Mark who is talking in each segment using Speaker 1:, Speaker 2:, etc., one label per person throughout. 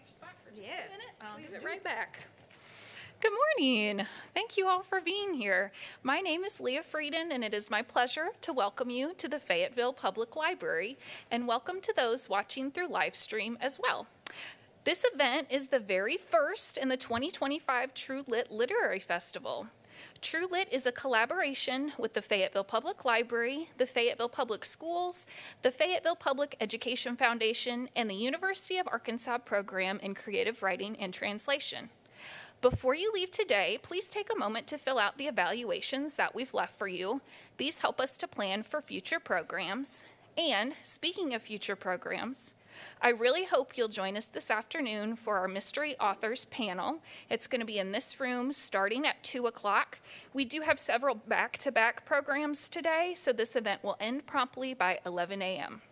Speaker 1: spot for just
Speaker 2: Yeah,
Speaker 1: a minute. I'll
Speaker 2: please
Speaker 1: give it
Speaker 2: do.
Speaker 1: right back. Good morning. Thank you all for being here. My name is Leah Frieden, and it is my pleasure to welcome you to the Fayetteville Public Library, and welcome to those watching through live stream as well. This event is the very first in the 2025 True Lit Literary Festival. True Lit is a collaboration with the Fayetteville Public Library, the Fayetteville Public Schools, the Fayetteville Public Education Foundation, and the University of Arkansas Program in Creative Writing and Translation. Before you leave today, please take a moment to fill out the evaluations that we've left for you. These help us to plan for future programs. And speaking of future programs, I really hope you'll join us this afternoon for our Mystery Authors panel. It's going to be in this room starting at 2 o'clock. We do have several back-to-back programs today, so this event will end promptly by 11 a.m.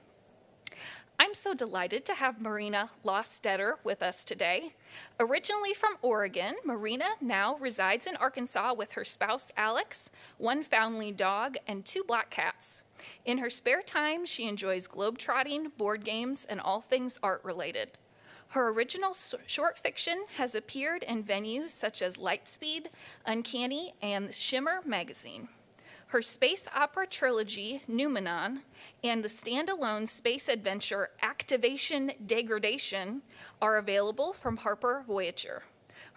Speaker 1: I'm so delighted to have Marina Lostetter with us today. Originally from Oregon, Marina now resides in Arkansas with her spouse Alex, one foundling dog, and 2 black cats. In her spare time, she enjoys globetrotting, board games, and all things art-related. Her original short fiction has appeared in venues such as Lightspeed, Uncanny, and Shimmer magazine. Her space opera trilogy, Numenon, and the standalone space adventure Activation Degradation are available from Harper Voyager.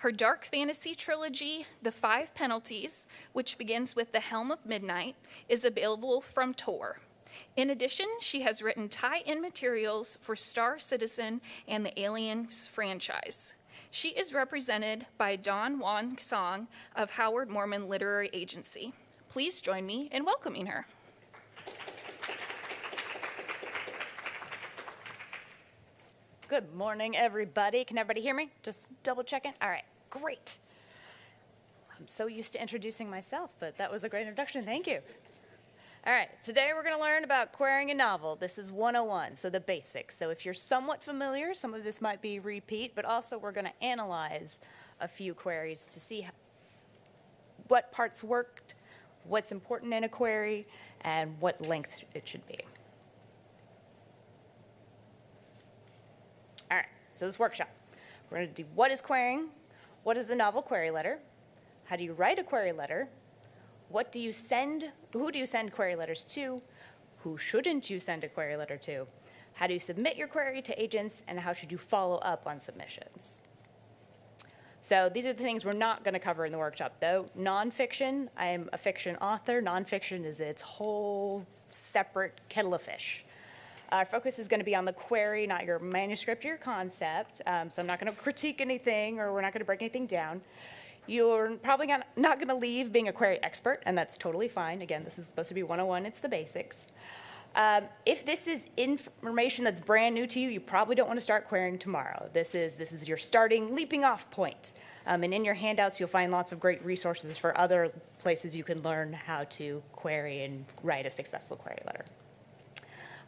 Speaker 1: Her dark fantasy trilogy, The 5 Penalties, which begins with The Helm of Midnight, is available from Tor. In addition, she has written tie-in materials for Star Citizen and the Aliens franchise. She is represented by Dawn Wong Song of Howard Mormon Literary Agency. Please join me in welcoming her.
Speaker 2: Good morning, everybody. Can everybody hear me? Just double checking. All right, great. I'm so used to introducing myself, but that was a great introduction. Thank you. All right, today we're going to learn about querying a novel. This is 101, so the basics. So if you're somewhat familiar, some of this might be repeat, but also we're going to analyze a few queries to see what parts worked, what's important in a query, and what length it should be. All right, so this workshop, we're going to do what is querying, what is a novel query letter, how do you write a query letter, what do you send, who do you send query letters to, who shouldn't you send a query letter to, how do you submit your query to agents, and how should you follow up on submissions. So these are the things we're not going to cover in the workshop, though. Nonfiction, I am a fiction author. Nonfiction is its whole separate kettle of fish. Our focus is going to be on the query, not your manuscript or your concept. So I'm not going to critique anything, or we're not going to break anything down. You're probably not going to leave being a query expert, and that's totally fine. Again, this is supposed to be 101. It's the basics. If this is information that's brand new to you, you probably don't want to start querying tomorrow. This is your starting, leaping off point. And in your handouts, you'll find lots of great resources for other places you can learn how to query and write a successful query letter.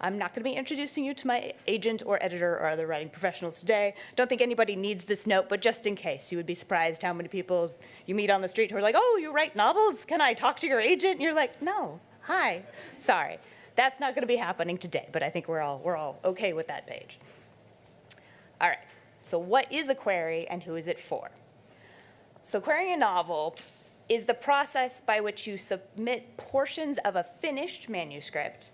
Speaker 2: I'm not going to be introducing you to my agent or editor or other writing professionals today. Don't think anybody needs this note, but just in case, you would be surprised how many people you meet on the street who are like, oh, you write novels? Can I talk to your agent? And you're like, no, hi, sorry. That's not going to be happening today, but I think we're all okay with that page. All right, so what is a query and who is it for? So querying a novel is the process by which you submit portions of a finished manuscript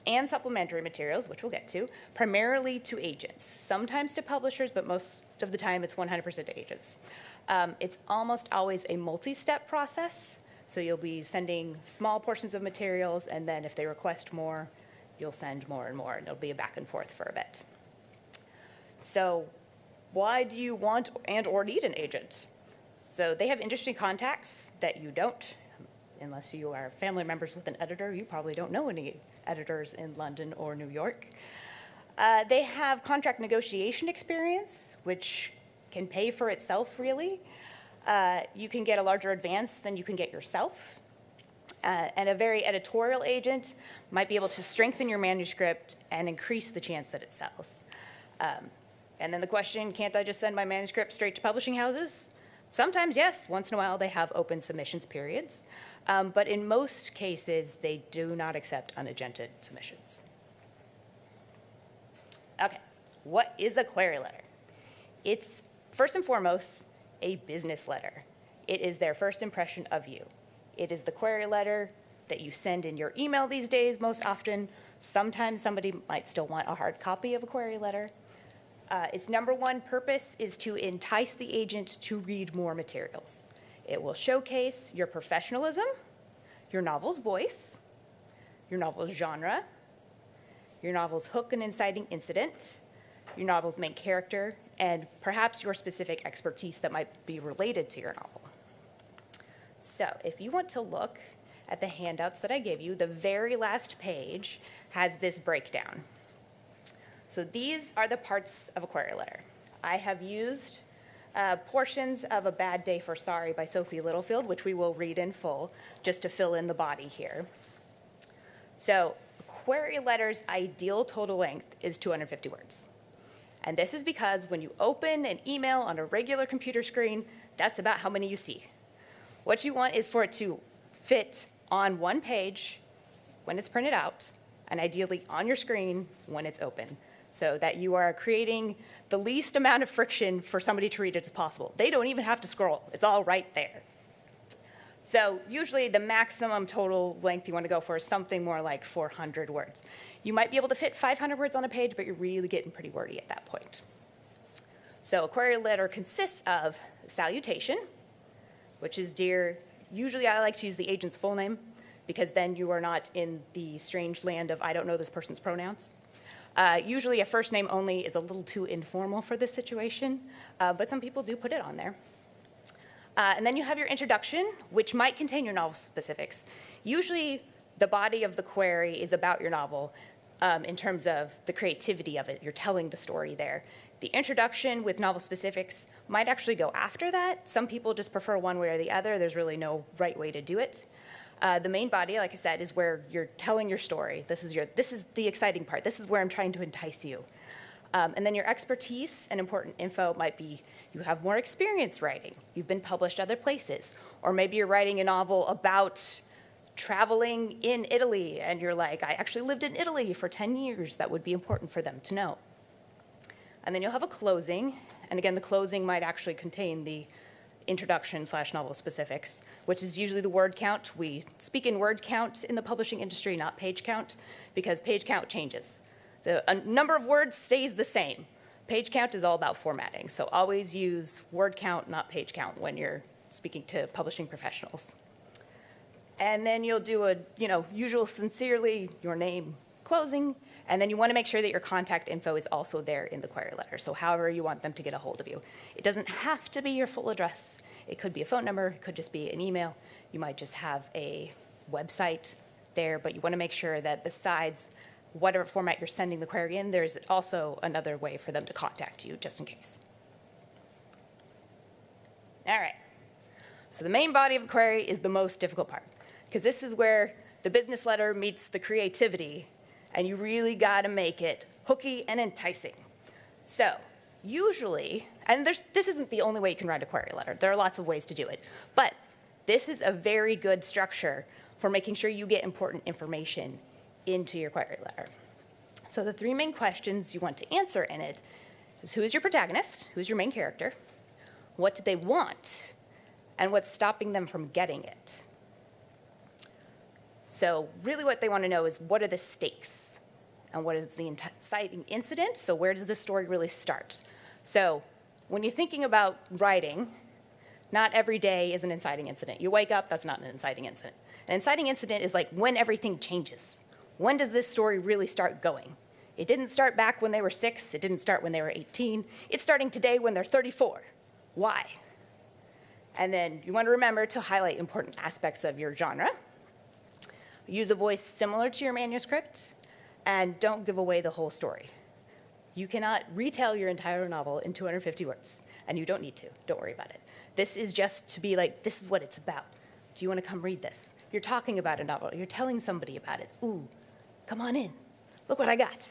Speaker 2: and supplementary materials, which we'll get to, primarily to agents, sometimes to publishers, but most of the time it's 100% to agents. It's almost always a multi-step process, so you'll be sending small portions of materials, and then if they request more, you'll send more and more, and it'll be a back and forth for a bit. So why do you want and or need an agent? So they have interesting contacts that you don't. Unless you are family members with an editor, you probably don't know any editors in London or New York. They have contract negotiation experience, which can pay for itself, really. You can get a larger advance than you can get yourself. And a very editorial agent might be able to strengthen your manuscript and increase the chance that it sells. And then the question, can't I just send my manuscript straight to publishing houses? Sometimes, yes. Once in a while, they have open submissions periods. But in most cases, they do not accept unagented submissions. Okay, what is a query letter? It's, first and foremost, a business letter. It is their first impression of you. It is the query letter that you send in your email these days most often. Sometimes somebody might still want a hard copy of a query letter. Its number one purpose is to entice the agent to read more materials. It will showcase your professionalism, your novel's voice, your novel's genre, your novel's hook and inciting incident, your novel's main character, and perhaps your specific expertise that might be related to your novel. So if you want to look at the handouts that I gave you, the very last page has this breakdown. So these are the parts of a query letter. I have used portions of A Bad Day for Sorry by Sophie Littlefield, which we will read in full, just to fill in the body here. So a query letter's ideal total length is 250 words. And this is because when you open an email on a regular computer screen, that's about how many you see. What you want is for it to fit on one page when it's printed out, and ideally on your screen when it's open, so that you are creating the least amount of friction for somebody to read it as possible. They don't even have to scroll. It's all right there. So usually the maximum total length you want to go for is something more like 400 words. You might be able to fit 500 words on a page, but you're really getting pretty wordy at that point. So a query letter consists of salutation, which is dear. Usually I like to use the agent's full name, because then you are not in the strange land of I don't know this person's pronouns. Usually a first name only is a little too informal for this situation, but some people do put it on there. And then you have your introduction, which might contain your novel specifics. Usually the body of the query is about your novel in terms of the creativity of it. You're telling the story there. The introduction with novel specifics might actually go after that. Some people just prefer one way or the other. There's really no right way to do it. The main body, like I said, is where you're telling your story. This is the exciting part. This is where I'm trying to entice you. And then your expertise and important info might be you have more experience writing. You've been published other places. Or maybe you're writing a novel about traveling in Italy, and you're like, I actually lived in Italy for 10 years. That would be important for them to know. And then you'll have a closing. And again, the closing might actually contain the introduction/novel specifics, which is usually the word count. We speak in word count in the publishing industry, not page count, because page count changes. The number of words stays the same. Page count is all about formatting, so always use word count, not page count, when you're speaking to publishing professionals. And then you'll do a, usual sincerely, your name, closing, and then you want to make sure that your contact info is also there in the query letter, so however you want them to get a hold of you. It doesn't have to be your full address. It could be a phone number, it could just be an email. You might just have a website there, but you want to make sure that besides whatever format you're sending the query in, there's also another way for them to contact you, just in case. All right, so the main body of the query is the most difficult part, because this is where the business letter meets the creativity, and you really got to make it hooky and enticing. So usually, and this isn't the only way you can write a query letter. There are lots of ways to do it. But this is a very good structure for making sure you get important information into your query letter. So the three main questions you want to answer in it is, who is your protagonist? Who's your main character? What do they want? And what's stopping them from getting it? So really what they want to know is, what are the stakes? And what is the inciting incident? So where does the story really start? So when you're thinking about writing, not every day is an inciting incident. You wake up, that's not an inciting incident. An inciting incident is like when everything changes. When does this story really start going? It didn't start back when they were 6. It didn't start when they were 18. It's starting today when they're 34. Why? And then you want to remember to highlight important aspects of your genre. Use a voice similar to your manuscript, and don't give away the whole story. You cannot retell your entire novel in 250 words, and you don't need to. Don't worry about it. This is just to be like, this is what it's about. Do you want to come read this? You're talking about a novel. You're telling somebody about it. Ooh, come on in. Look what I got.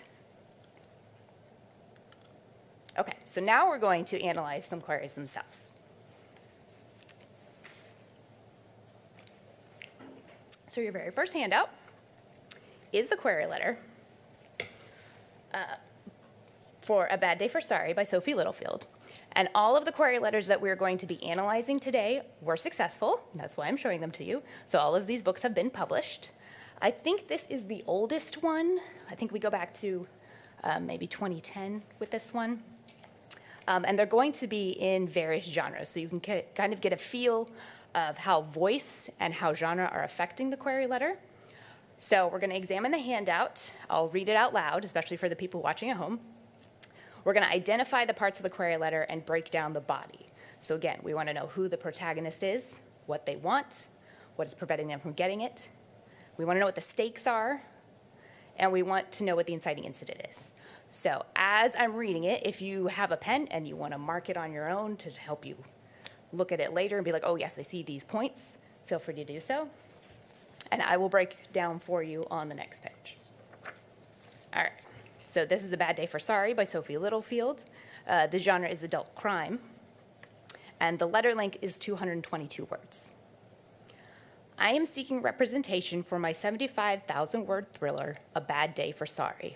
Speaker 2: Okay, so now we're going to analyze some queries themselves. So your very first handout is the query letter for A Bad Day for Sorry by Sophie Littlefield. And all of the query letters that we're going to be analyzing today were successful. That's why I'm showing them to you. So all of these books have been published. I think this is the oldest one. I think we go back to maybe 2010 with this one. And they're going to be in various genres, so you can kind of get a feel of how voice and how genre are affecting the query letter. So we're going to examine the handout. I'll read it out loud, especially for the people watching at home. We're going to identify the parts of the query letter and break down the body. So again, we want to know who the protagonist is, what they want, what is preventing them from getting it. We want to know what the stakes are, and we want to know what the inciting incident is. So as I'm reading it, if you have a pen and you want to mark it on your own to help you look at it later and be like, oh yes, I see these points, feel free to do so. And I will break down for you on the next page. All right. So this is A Bad Day for Sorry by Sophie Littlefield. The genre is adult crime. And the letter length is 222 words. I am seeking representation for my 75,000-word thriller, A Bad Day for Sorry.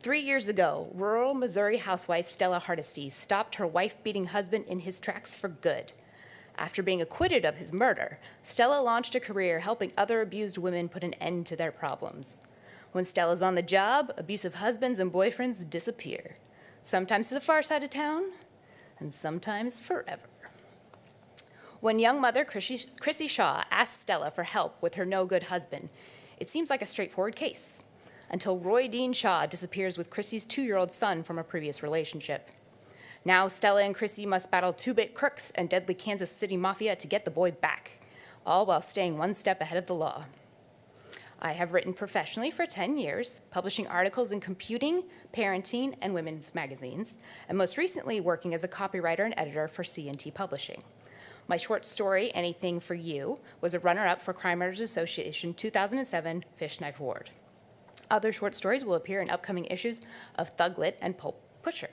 Speaker 2: 3 years ago, rural Missouri housewife Stella Hardesty stopped her wife-beating husband in his tracks for good. After being acquitted of his murder, Stella launched a career helping other abused women put an end to their problems. When Stella's on the job, abusive husbands and boyfriends disappear, sometimes to the far side of town, and sometimes forever. When young mother Chrissy Shaw asks Stella for help with her no-good husband, it seems like a straightforward case, until Roy Dean Shaw disappears with Chrissy's 2-year-old son from a previous relationship. Now Stella and Chrissy must battle 2-bit crooks and deadly Kansas City mafia to get the boy back, all while staying one step ahead of the law. I have written professionally for 10 years, publishing articles in computing, parenting, and women's magazines, and most recently working as a copywriter and editor for C&T Publishing. My short story, Anything for You, was a runner-up for Crime Writers Association 2007 Fish Knife Award. Other short stories will appear in upcoming issues of Thug Lit and Pulp Pusher.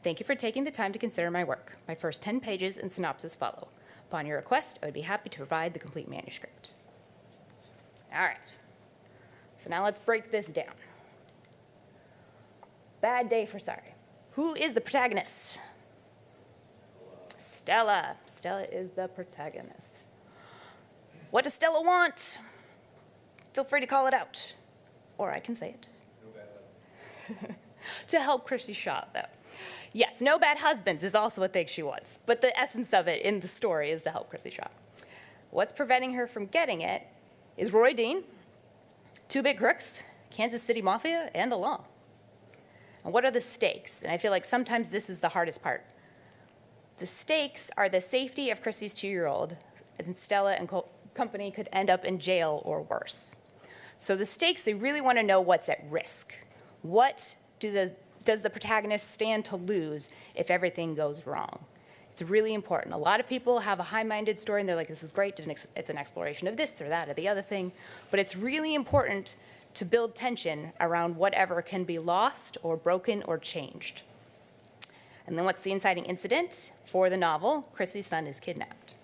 Speaker 2: Thank you for taking the time to consider my work. My first 10 pages and synopsis follow. Upon your request, I would be happy to provide the complete manuscript. All right. So now let's break this down. Bad Day for Sorry. Who is the protagonist? Stella. Stella is the protagonist. What does Stella want? Feel free to call it out. Or I can say it. No bad to help Chrissy Shaw, though. Yes, no bad husbands is also a thing she wants. But the essence of it in the story is to help Chrissy Shaw. What's preventing her from getting it is Roy Dean, 2-bit crooks, Kansas City mafia, and the law. And what are the stakes? And I feel like sometimes this is the hardest part. The stakes are the safety of Chrissy's 2-year-old, and Stella and company could end up in jail or worse. So the stakes, they really want to know what's at risk. What does the protagonist stand to lose if everything goes wrong? It's really important. A lot of people have a high-minded story, and they're like, this is great, it's an exploration of this or that or the other thing. But it's really important to build tension around whatever can be lost or broken or changed. And then what's the inciting incident? For the novel, Chrissy's son is kidnapped.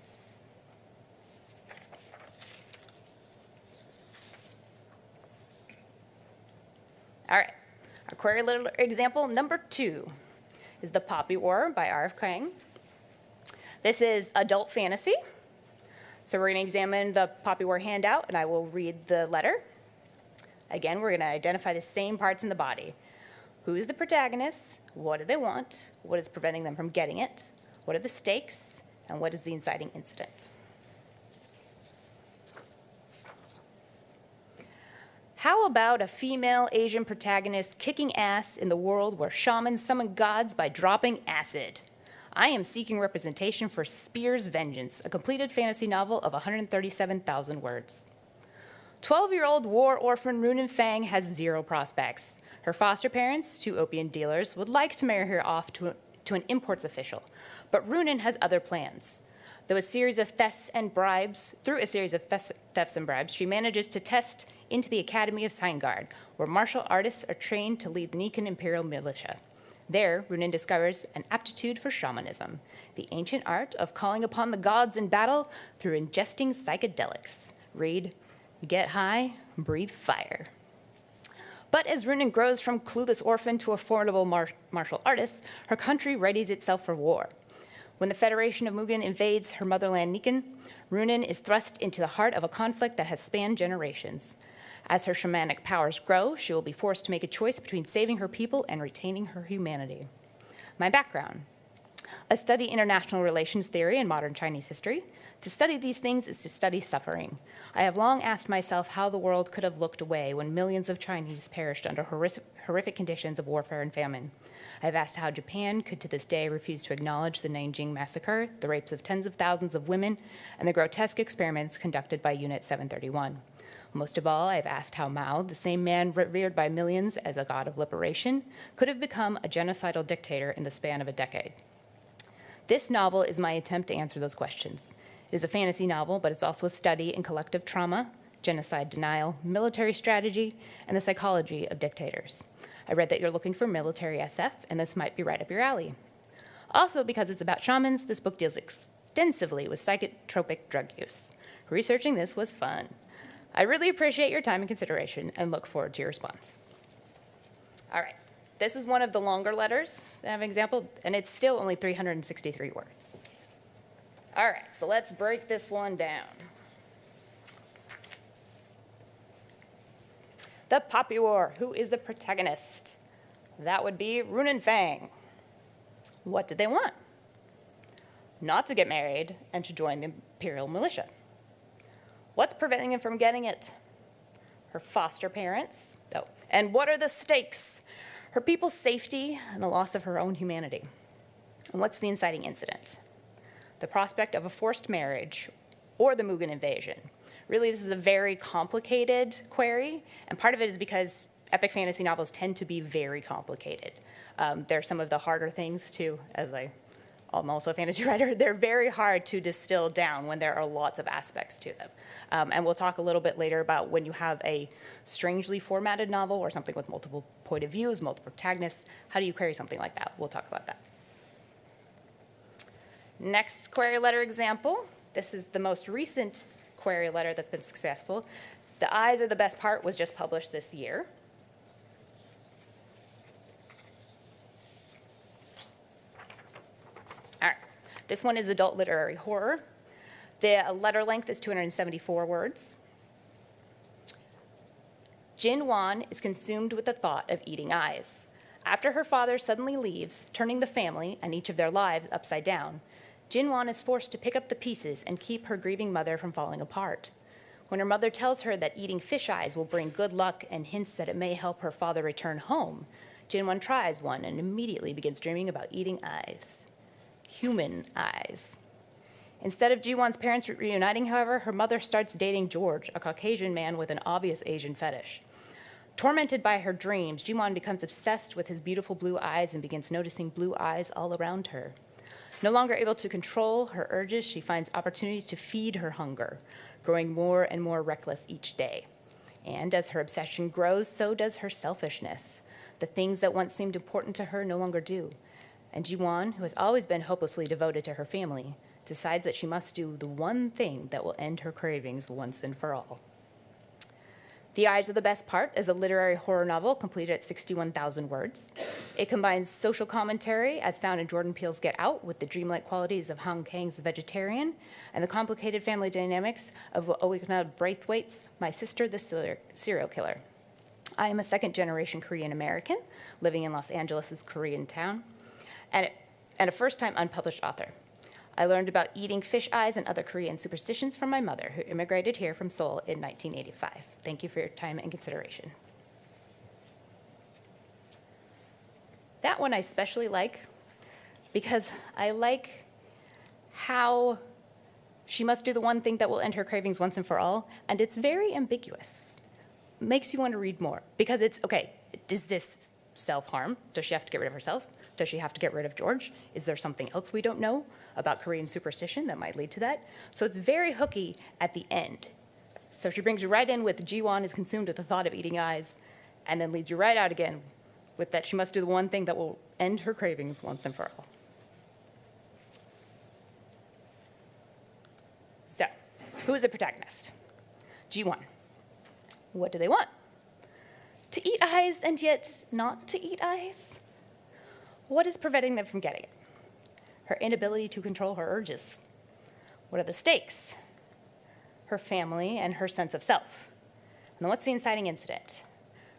Speaker 2: All right, our query letter example number 2 is The Poppy War by R.F. Kuang. This is adult fantasy. So we're going to examine the Poppy War handout, and I will read the letter. Again, we're going to identify the same parts in the body. Who is the protagonist? What do they want? What is preventing them from getting it? What are the stakes? And what is the inciting incident? How about a female Asian protagonist kicking ass in the world where shamans summon gods by dropping acid? I am seeking representation for Spear's Vengeance, a completed fantasy novel of 137,000 words. 12-year-old war orphan Runan Fang has 0 prospects. Her foster parents, 2 opium dealers, would like to marry her off to an imports official, but Runan has other plans. Through a series of thefts and bribes, she manages to test into the Academy of Sign-Guard, where martial artists are trained to lead the Nikan Imperial Militia. There, Runan discovers an aptitude for shamanism, the ancient art of calling upon the gods in battle through ingesting psychedelics. Read, get high, breathe fire. But as Runen grows from clueless orphan to a formidable martial artist, her country readies itself for war. When the Federation of Mugen invades her motherland Nikan, Runen is thrust into the heart of a conflict that has spanned generations. As her shamanic powers grow, she will be forced to make a choice between saving her people and retaining her humanity. My background: I study international relations theory and modern Chinese history. To study these things is to study suffering. I have long asked myself how the world could have looked away when millions of Chinese perished under horrific conditions of warfare and famine. I have asked how Japan could to this day refuse to acknowledge the Nanjing massacre, the rapes of tens of thousands of women, and the grotesque experiments conducted by Unit 731. Most of all, I have asked how Mao, the same man revered by millions as a god of liberation, could have become a genocidal dictator in the span of a decade. This novel is my attempt to answer those questions. It is a fantasy novel, but it's also a study in collective trauma, genocide denial, military strategy, and the psychology of dictators. I read that you're looking for military SF, and this might be right up your alley. Also, because it's about shamans, this book deals extensively with psychotropic drug use. Researching this was fun. I really appreciate your time and consideration and look forward to your response. All right, this is one of the longer letters. I have an example, and it's still only 363 words. All right, so let's break this one down. The Poppy War. Who is the protagonist? That would be Runen Fang. What did they want? Not to get married and to join the imperial militia. What's preventing them from getting it? Her foster parents. Oh, and what are the stakes? Her people's safety and the loss of her own humanity. And what's the inciting incident? The prospect of a forced marriage, or the Mugen invasion. Really, this is a very complicated query, and part of it is because epic fantasy novels tend to be very complicated. They're some of the harder things too, I'm also a fantasy writer, they're very hard to distill down when there are lots of aspects to them. And we'll talk a little bit later about when you have a strangely formatted novel or something with multiple point of views, multiple protagonists, how do you query something like that? We'll talk about that. Next query letter example. This is the most recent query letter that's been successful. The Eyes Are the Best Part was just published this year. All right, this one is adult literary horror. The letter length is 274 words. Jin Wan is consumed with the thought of eating eyes. After her father suddenly leaves, turning the family and each of their lives upside down, Jin Wan is forced to pick up the pieces and keep her grieving mother from falling apart. When her mother tells her that eating fish eyes will bring good luck and hints that it may help her father return home, Jin Wan tries one and immediately begins dreaming about eating eyes. Human eyes. Instead of Ji Wan's parents reuniting, however, her mother starts dating George, a Caucasian man with an obvious Asian fetish. Tormented by her dreams, Ji Wan becomes obsessed with his beautiful blue eyes and begins noticing blue eyes all around her. No longer able to control her urges, she finds opportunities to feed her hunger, growing more and more reckless each day. And as her obsession grows, so does her selfishness. The things that once seemed important to her no longer do. And Ji Wan, who has always been hopelessly devoted to her family, decides that she must do the one thing that will end her cravings once and for all. The Eyes Are the Best Part is a literary horror novel completed at 61,000 words. It combines social commentary, as found in Jordan Peele's Get Out, with the dreamlike qualities of Han Kang's The Vegetarian, and the complicated family dynamics of Oikna Braithwaite's My Sister, the Serial Killer. I am a second-generation Korean American living in Los Angeles' Korean town, and a first-time unpublished author. I learned about eating fish eyes and other Korean superstitions from my mother, who immigrated here from Seoul in 1985. Thank you for your time and consideration. That one I especially like because I like how she must do the one thing that will end her cravings once and for all, and it's very ambiguous. Makes you want to read more because it's, okay, is this self-harm? Does she have to get rid of herself? Does she have to get rid of George? Is there something else we don't know about Korean superstition that might lead to that? So it's very hooky at the end. So she brings you right in with Ji Wan is consumed with the thought of eating eyes, and then leads you right out again with that she must do the one thing that will end her cravings once and for all. So, who is the protagonist? Ji Wan. What do they want? To eat eyes and yet not to eat eyes? What is preventing them from getting it? Her inability to control her urges. What are the stakes? Her family and her sense of self. And then what's the inciting incident?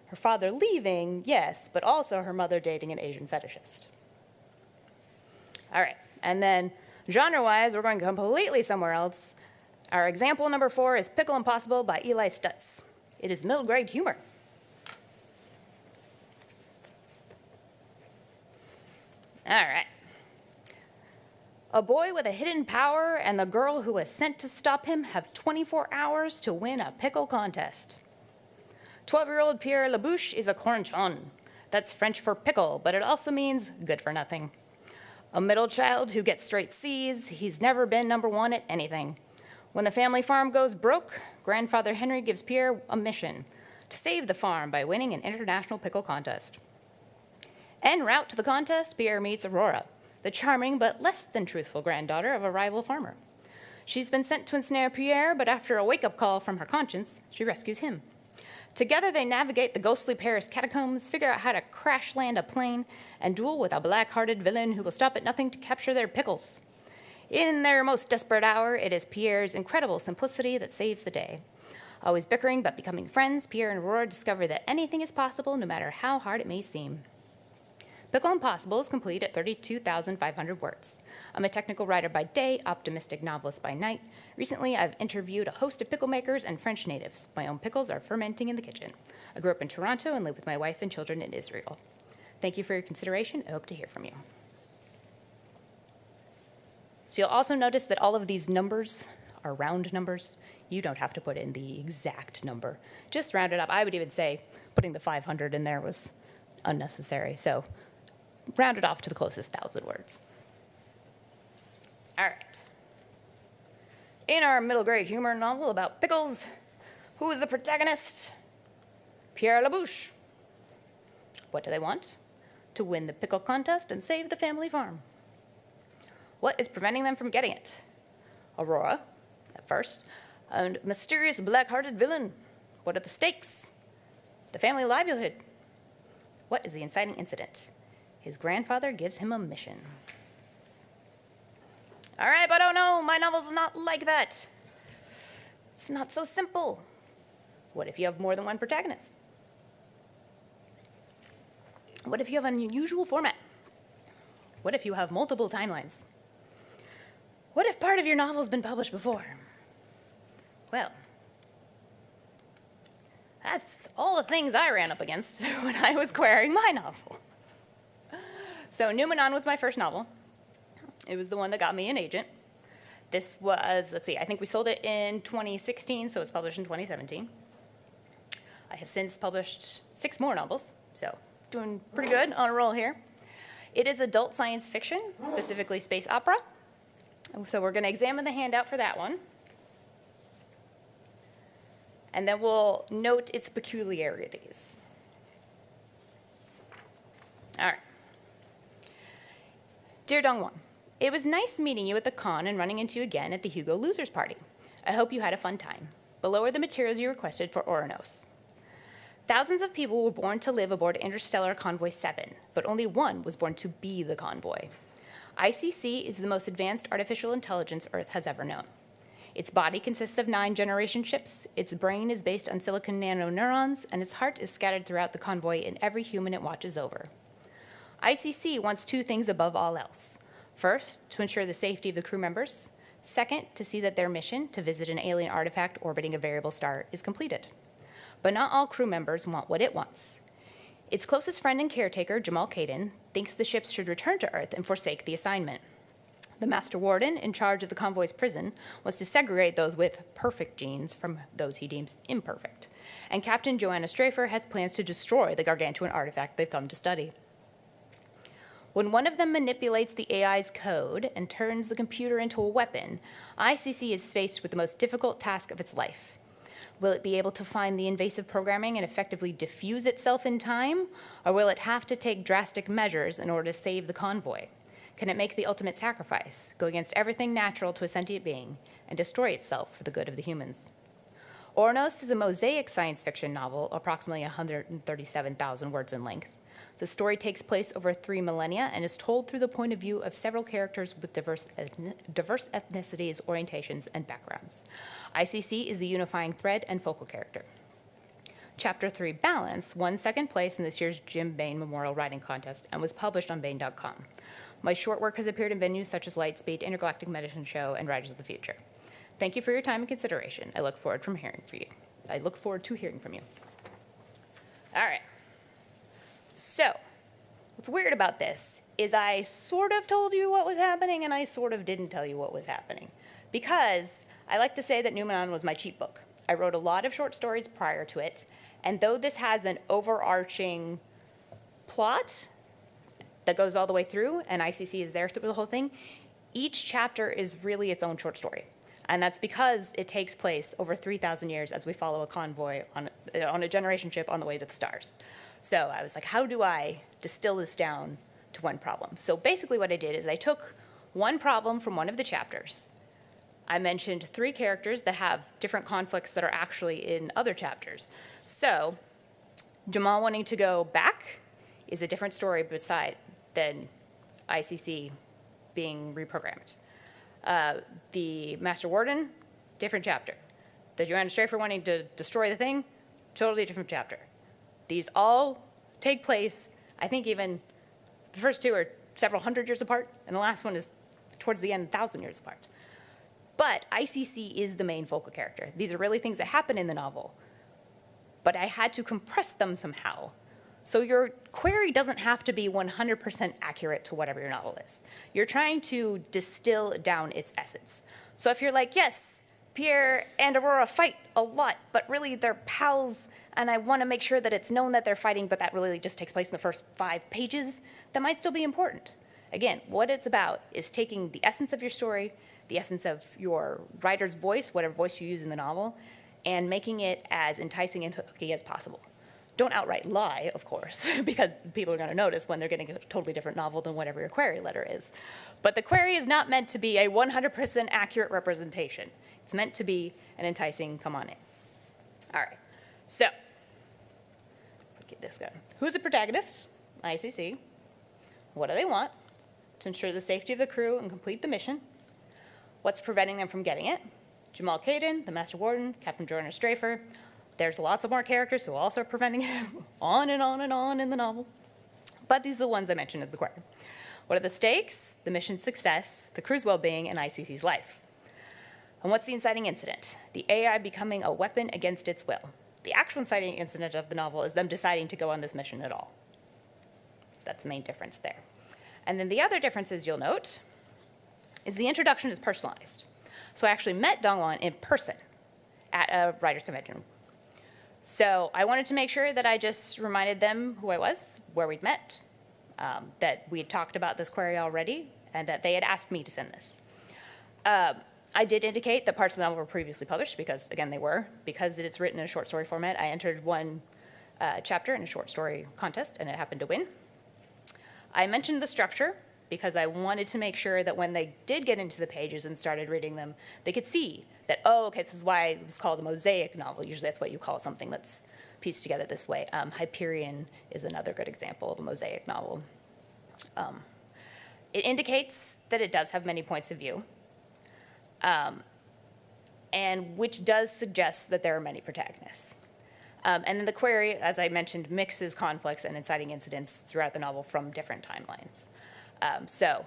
Speaker 2: Her father leaving, yes, but also her mother dating an Asian fetishist. All right, and then genre-wise, we're going completely somewhere else. Our example number 4 is Pickle Impossible by Eli Stutz. It is middle grade humor. All right. A boy with a hidden power and the girl who was sent to stop him have 24 hours to win a pickle contest. 12-year-old Pierre Labouche is a cornichon. That's French for pickle, but it also means good for nothing. A middle child who gets straight C's, he's never been number 1 at anything. When the family farm goes broke, Grandfather Henry gives Pierre a mission to save the farm by winning an international pickle contest. En route to the contest, Pierre meets Aurora, the charming but less than truthful granddaughter of a rival farmer. She's been sent to ensnare Pierre, but after a wake-up call from her conscience, she rescues him. Together, they navigate the ghostly Paris catacombs, figure out how to crash land a plane, and duel with a black-hearted villain who will stop at nothing to capture their pickles. In their most desperate hour, it is Pierre's incredible simplicity that saves the day. Always bickering but becoming friends, Pierre and Aurora discover that anything is possible, no matter how hard it may seem. Pickle Impossible is complete at 32,500 words. I'm a technical writer by day, optimistic novelist by night. Recently, I've interviewed a host of pickle makers and French natives. My own pickles are fermenting in the kitchen. I grew up in Toronto and live with my wife and children in Israel. Thank you for your consideration. I hope to hear from you. So you'll also notice that all of these numbers are round numbers. You don't have to put in the exact number. Just round it up. I would even say putting the 500 in there was unnecessary. So round it off to the closest 1,000 words. All right. In our middle grade humor novel about pickles, who is the protagonist? Pierre Labouche. What do they want? To win the pickle contest and save the family farm. What is preventing them from getting it? Aurora, at first, and mysterious black-hearted villain. What are the stakes? The family livelihood. What is the inciting incident? His grandfather gives him a mission. All right, but oh no, my novel's not like that. It's not so simple. What if you have more than one protagonist? What if you have an unusual format? What if you have multiple timelines? What if part of your novel's been published before? Well, that's all the things I ran up against when I was querying my novel. So Numenon was my first novel. It was the one that got me an agent. This was, let's see, I think we sold it in 2016, so it was published in 2017. I have since published 6 more novels, so doing pretty good on a roll here. It is adult science fiction, specifically space opera. So we're going to examine the handout for that one. And then we'll note its peculiarities. All right. Dear Dongwon, it was nice meeting you at the con and running into you again at the Hugo Losers Party. I hope you had a fun time. Below are the materials you requested for Oranos. Thousands of people were born to live aboard Interstellar Convoy 7, but only one was born to be the convoy. ICC is the most advanced artificial intelligence Earth has ever known. Its body consists of 9 generation ships, its brain is based on silicon nanoneurons, and its heart is scattered throughout the convoy in every human it watches over. ICC wants 2 things above all else. First, to ensure the safety of the crew members. Second, to see that their mission to visit an alien artifact orbiting a variable star is completed. But not all crew members want what it wants. Its closest friend and caretaker, Jamal Caden, thinks the ships should return to Earth and forsake the assignment. The Master Warden, in charge of the convoy's prison, wants to segregate those with perfect genes from those he deems imperfect. And Captain Joanna Strafer has plans to destroy the gargantuan artifact they've come to study. When one of them manipulates the AI's code and turns the computer into a weapon, ICC is faced with the most difficult task of its life. Will it be able to find the invasive programming and effectively diffuse itself in time, or will it have to take drastic measures in order to save the convoy? Can it make the ultimate sacrifice, go against everything natural to a sentient being, and destroy itself for the good of the humans? Ornos is a mosaic science fiction novel, approximately 137,000 words in length. The story takes place over 3 millennia and is told through the point of view of several characters with diverse ethnicities, orientations, and backgrounds. ICC is the unifying thread and focal character. Chapter 3, Balance, won second place in this year's Jim Bain Memorial Writing Contest and was published on Bain.com. My short work has appeared in venues such as Lightspeed, Intergalactic Medicine Show, and Writers of the Future. Thank you for your time and consideration. I look forward to hearing from you. All right. So, what's weird about this is I sort of told you what was happening and I sort of didn't tell you what was happening. Because I like to say that Numenon was my cheat book. I wrote a lot of short stories prior to it, and though this has an overarching plot that goes all the way through, and ICC is there through the whole thing, each chapter is really its own short story. And that's because it takes place over 3,000 years as we follow a convoy on a generation ship on the way to the stars. So I was like, how do I distill this down to one problem? So basically what I did is I took one problem from one of the chapters. I mentioned 3 characters that have different conflicts that are actually in other chapters. So Jamal wanting to go back is a different story than ICC being reprogrammed. The Master Warden, different chapter. The Joanna Strafer wanting to destroy the thing, totally different chapter. These all take place, I think even the first 2 are several hundred years apart, and the last one is towards the end, 1,000 years apart. But ICC is the main focal character. These are really things that happen in the novel, but I had to compress them somehow. So your query doesn't have to be 100% accurate to whatever your novel is. You're trying to distill down its essence. So if you're like, yes, Pierre and Aurora fight a lot, but really they're pals, and I want to make sure that it's known that they're fighting, but that really just takes place in the first 5 pages, that might still be important. Again, what it's about is taking the essence of your story, the essence of your writer's voice, whatever voice you use in the novel, and making it as enticing and hooky as possible. Don't outright lie, of course, because people are going to notice when they're getting a totally different novel than whatever your query letter is. But the query is not meant to be a 100% accurate representation. It's meant to be an enticing, come on in. All right, so, get this going. Who's the protagonist? ICC. What do they want? To ensure the safety of the crew and complete the mission. What's preventing them from getting it? Jamal Caden, the Master Warden, Captain Joanna Strafer. There's lots of more characters who also are preventing it, on and on and on in the novel. But these are the ones I mentioned at the query. What are the stakes? The mission's success, the crew's well-being, and ICC's life. And what's the inciting incident? The AI becoming a weapon against its will. The actual inciting incident of the novel is them deciding to go on this mission at all. That's the main difference there. And then the other differences you'll note is the introduction is personalized. So I actually met Dongwon in person at a writer's convention. So I wanted to make sure that I just reminded them who I was, where we'd met, that we had talked about this query already, and that they had asked me to send this. I did indicate that parts of the novel were previously published, because, again, they were. Because it's written in a short story format, I entered one chapter in a short story contest, and it happened to win. I mentioned the structure because I wanted to make sure that when they did get into the pages and started reading them, they could see that, oh, okay, this is why it was called a mosaic novel. Usually that's what you call something that's pieced together this way. Hyperion is another good example of a mosaic novel. It indicates that it does have many points of view, and which does suggest that there are many protagonists. And then the query, as I mentioned, mixes conflicts and inciting incidents throughout the novel from different timelines. So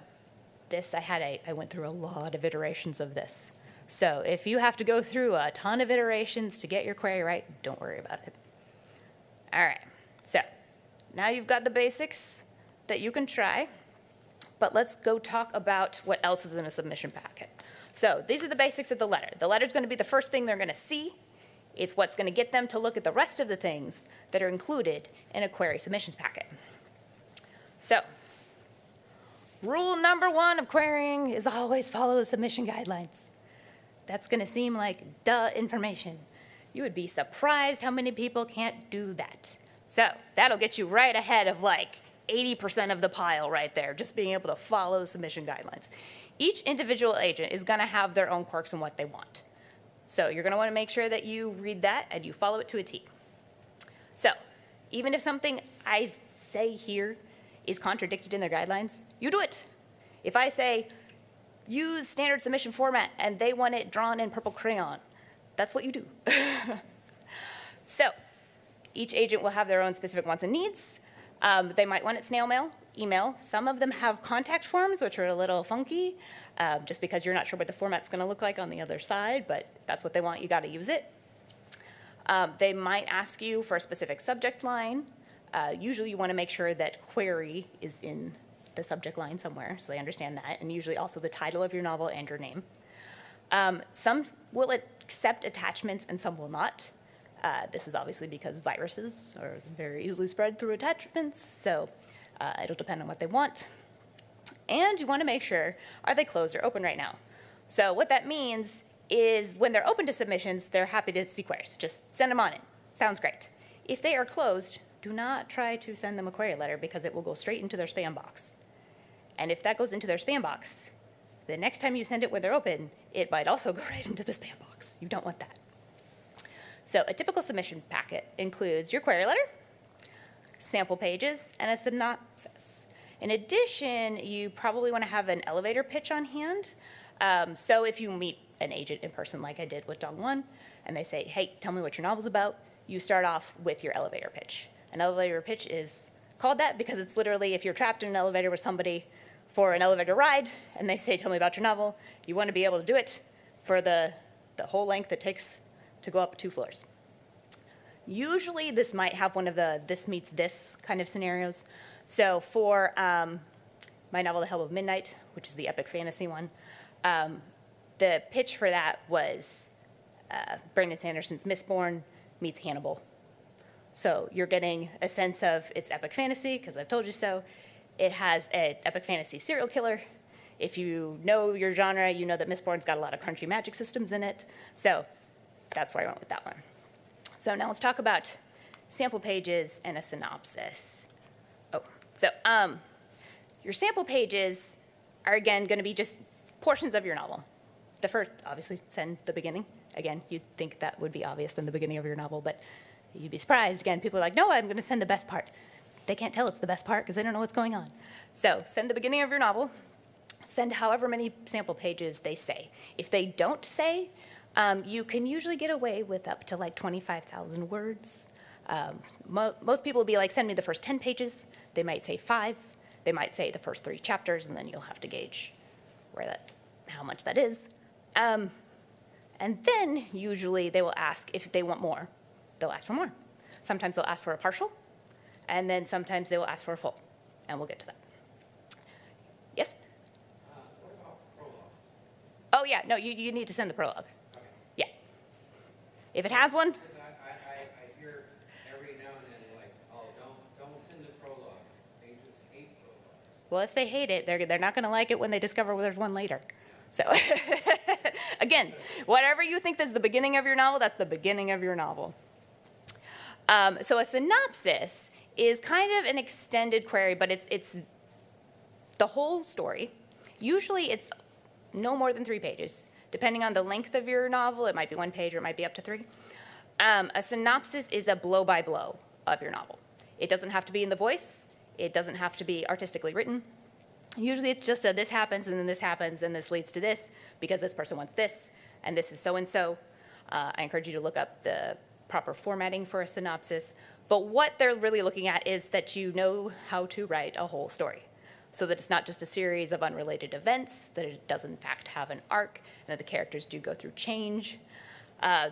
Speaker 2: this, I went through a lot of iterations of this. So if you have to go through a ton of iterations to get your query right, don't worry about it. All right, so now you've got the basics that you can try, but let's go talk about what else is in a submission packet. So these are the basics of the letter. The letter's going to be the first thing they're going to see. It's what's going to get them to look at the rest of the things that are included in a query submissions packet. So, rule number 1 of querying is always follow the submission guidelines. That's going to seem like duh information. You would be surprised how many people can't do that. So, that'll get you right ahead of like 80% of the pile right there, just being able to follow the submission guidelines. Each individual agent is going to have their own quirks and what they want. So you're going to want to make sure that you read that and you follow it to a T. So even if something I say here is contradicted in their guidelines, you do it. If I say, use standard submission format, and they want it drawn in purple crayon, that's what you do. So each agent will have their own specific wants and needs. They might want it snail mail, email. Some of them have contact forms, which are a little funky, just because you're not sure what the format's going to look like on the other side, but if that's what they want, you got to use it. They might ask you for a specific subject line. Usually you want to make sure that query is in the subject line somewhere, so they understand that, and usually also the title of your novel and your name. Some will accept attachments and some will not. This is obviously because viruses are very easily spread through attachments, so it'll depend on what they want. And you want to make sure, are they closed or open right now? So what that means is when they're open to submissions, they're happy to see queries. Just send them on in. Sounds great. If they are closed, do not try to send them a query letter because it will go straight into their spam box. And if that goes into their spam box, the next time you send it when they're open, it might also go right into the spam box. You don't want that. So a typical submission packet includes your query letter, sample pages, and a synopsis. In addition, you probably want to have an elevator pitch on hand. So if you meet an agent in person like I did with Dong Won, and they say, hey, tell me what your novel's about, you start off with your elevator pitch. An elevator pitch is called that because it's literally if you're trapped in an elevator with somebody for an elevator ride, and they say, tell me about your novel, you want to be able to do it for the whole length it takes to go up 2 floors. Usually this might have one of the this meets this kind of scenarios. So for my novel, The Helm of Midnight, which is the epic fantasy one, the pitch for that was Brandon Sanderson's Mistborn meets Hannibal. So you're getting a sense of it's epic fantasy, because I've told you so. It has an epic fantasy serial killer. If you know your genre, you know that Mistborn's got a lot of crunchy magic systems in it. So that's why I went with that one. So now let's talk about sample pages and a synopsis. Your sample pages are, again, going to be just portions of your novel. The first, obviously, send the beginning. Again, you'd think that would be obvious in the beginning of your novel, but you'd be surprised. Again, people are like, no, I'm going to send the best part. They can't tell it's the best part because they don't know what's going on. So send the beginning of your novel. Send however many sample pages they say. If they don't say, you can usually get away with up to like 25,000 words. Most people will be like, send me the first 10 pages. They might say 5. They might say the first 3 chapters, and then you'll have to gauge how much that is. And then usually they will ask if they want more. They'll ask for more. Sometimes they'll ask for a partial, and then sometimes they will ask for a full, and we'll get to that. Yes?
Speaker 3: What about prologues?
Speaker 2: Oh, yeah, no, you need to send the prologue.
Speaker 3: Okay.
Speaker 2: Yeah. If it has one,
Speaker 3: Because I hear every now and then, like, oh, don't send the prologue. They just hate prologues.
Speaker 2: well, if they hate it, they're not going to like it when they discover there's one later. So, again, whatever you think is the beginning of your novel, that's the beginning of your novel. So a synopsis is kind of an extended query, but it's the whole story. Usually it's no more than 3 pages. Depending on the length of your novel, it might be 1 page or it might be up to 3. A synopsis is a blow-by-blow of your novel. It doesn't have to be in the voice. It doesn't have to be artistically written. Usually it's just a this happens, and then this happens, and this leads to this, because this person wants this, and this is so-and-so. I encourage you to look up the proper formatting for a synopsis. But what they're really looking at is that you know how to write a whole story, so that it's not just a series of unrelated events, that it does in fact have an arc, and that the characters do go through change.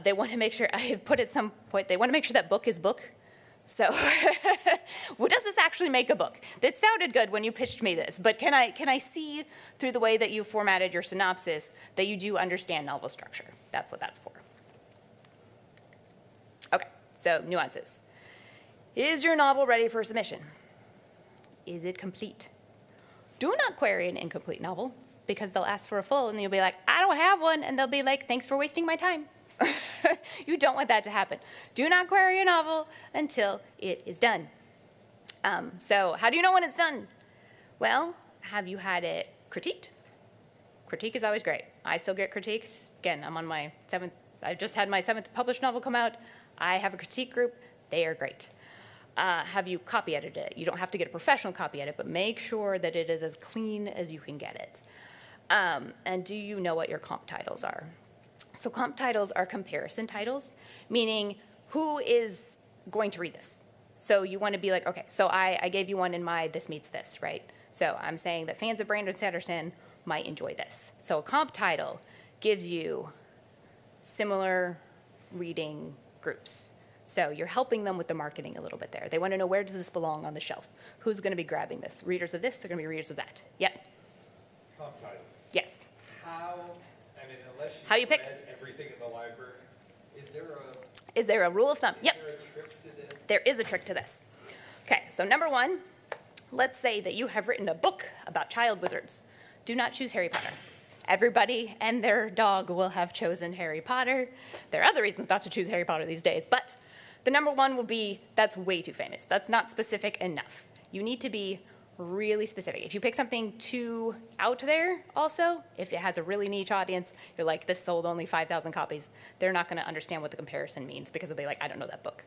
Speaker 2: They want to make sure, I put at some point, they want to make sure that book is book. So what does this actually make a book? That sounded good when you pitched me this, but can I see through the way that you formatted your synopsis that you do understand novel structure? That's what that's for. Okay, so nuances. Is your novel ready for submission? Is it complete? Do not query an incomplete novel, because they'll ask for a full, and you'll be like, I don't have one, and they'll be like, thanks for wasting my time. You don't want that to happen. Do not query a novel until it is done. So how do you know when it's done? Well, have you had it critiqued? Critique is always great. I still get critiques. Again, I'm on my 7th I just had my 7th published novel come out. I have a critique group. They are great. Have you copy edited it? You don't have to get a professional copy edit, but make sure that it is as clean as you can get it. And do you know what your comp titles are? So comp titles are comparison titles, meaning who is going to read this? So you want to be like, okay, so I gave you one in my this meets this, right? So I'm saying that fans of Brandon Sanderson might enjoy this. So a comp title gives you similar reading groups. So you're helping them with the marketing a little bit there. They want to know, where does this belong on the shelf? Who's going to be grabbing this? Readers of this, they're going to be readers of that. Yep.
Speaker 4: Comp titles.
Speaker 2: Yes.
Speaker 4: How, I mean, unless
Speaker 2: How you
Speaker 4: you've
Speaker 2: pick?
Speaker 4: read everything in the library,
Speaker 2: Is there a rule of thumb? Yep.
Speaker 4: is there a trick to this?
Speaker 2: There is a trick to this. Okay, so number one, let's say that you have written a book about child wizards. Do not choose Harry Potter. Everybody and their dog will have chosen Harry Potter. There are other reasons not to choose Harry Potter these days, but the number one will be, that's way too famous. That's not specific enough. You need to be really specific. If you pick something too out there also, if it has a really niche audience, you're like, this sold only 5,000 copies, they're not gonna understand what the comparison means because they'll be like, I don't know that book.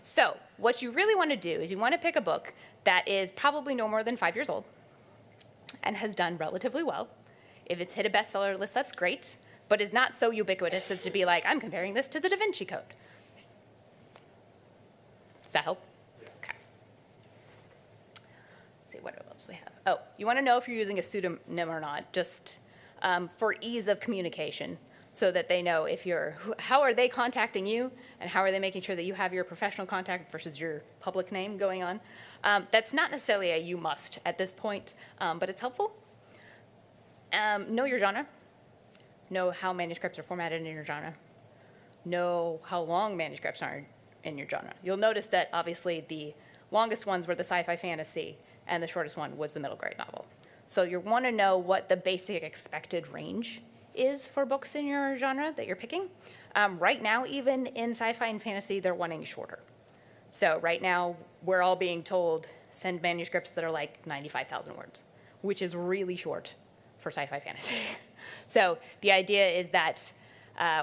Speaker 2: So what you really wanna do is you wanna pick a book that is probably no more than 5 years old and has done relatively well. If it's hit a bestseller list, that's great, but is not so ubiquitous as to be like, I'm comparing this to the Da Vinci Code. Does that help?
Speaker 4: Yeah.
Speaker 2: Okay. Let's see, what else we have? Oh, you want to know if you're using a pseudonym or not, just for ease of communication, so that they know if you're, how are they contacting you, and how are they making sure that you have your professional contact versus your public name going on. That's not necessarily a you must at this point, but it's helpful. Know your genre. Know how manuscripts are formatted in your genre. Know how long manuscripts are in your genre. You'll notice that obviously the longest ones were the sci-fi fantasy, and the shortest one was the middle grade novel. So you want to know what the basic expected range is for books in your genre that you're picking. Right now, even in sci-fi and fantasy, they're wanting shorter. So right now, we're all being told, send manuscripts that are like 95,000 words, which is really short for sci-fi fantasy. So the idea is that